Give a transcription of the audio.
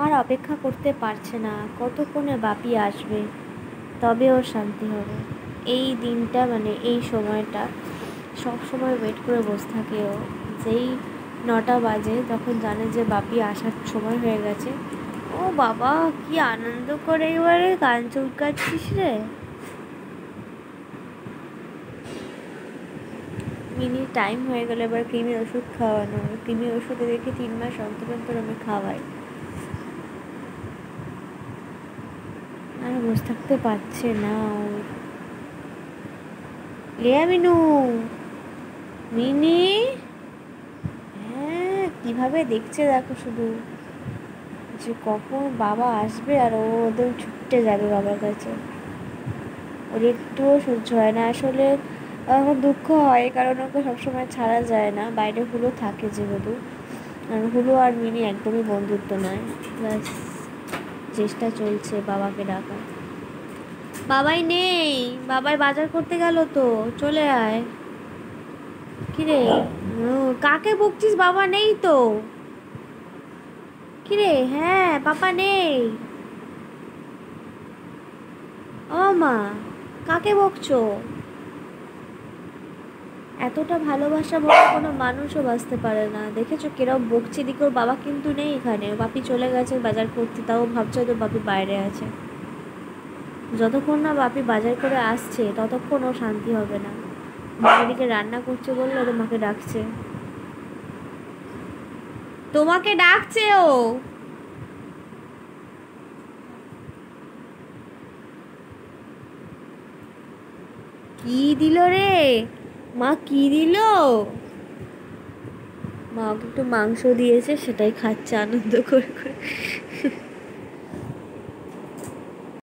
আর অপেক্ষা করতে পারছে না কতক্ষণে বাপি আসবে, তবে ওর শান্তি হবে। এই দিনটা মানে এই সময়টা সব সময় ওয়েট করে বসে থাকে ও। যেই 9টা বাজে তখন জানে যে বাপি আসার সময় হয়ে গেছে, ও বাবা কি আনন্দ করে এবারে গান চুলকাচ্ছিস রে। মিনি টাইম হয়ে গেলে এবার কৃমির ওষুধ খাওয়ানো, কৃমির ওষুধে দেখে 3 মাস অন্তর অন্তর আমি খাওয়াই। আর বসে থাকতে পারছে না ওর। লিয়া মিনু, মিনি, হ্যাঁ কিভাবে দেখছে দেখো শুধু, যে কখন বাবা আসবে আর ও ওদের ছুটতে যাবে বাবার কাছে। ওর একটুও সহ্য হয় না আসলে। এখন দুঃখ হয় কারণ ওকে সবসময় ছাড়া যায় না, বাইরে হুলো থাকে যেহেতু। আর হুলো আর মিনি একদমই বন্ধুত্ব নয়, ব্যাস চেষ্টা চলছে বাবাকে ডাকা। বাবাই নেই, বাবাই বাজার করতে গেল তো, চলে আয়। কিরে কাকে বকছিস, বাবা নেই তো? কিরে, হ্যাঁ পাপা নেই। ও মা, কাকে বকছো? এতটা ভালোবাসা বলে কোনো মানুষও বাঁচতে পারে না। দেখেছো কিরম বকছে, দিকে ওর বাবা কিন্তু নেই এখানে, বাপি চলে গেছে বাজার করতে, তাও ভাবছে তো বাপি বাইরে আছে। যতক্ষণ না বাপি বাজার করে আসছে ততক্ষণ ও শান্তি হবে না। এদিকে রান্না করছে বললে ওদের মাকে ডাকছে, তোমাকে ডাকছে ও। কি দিল রে মা, কি দিল? মা ওকে একটু মাংস দিয়েছে, সেটাই খাচ্ছে আনন্দ করে করে।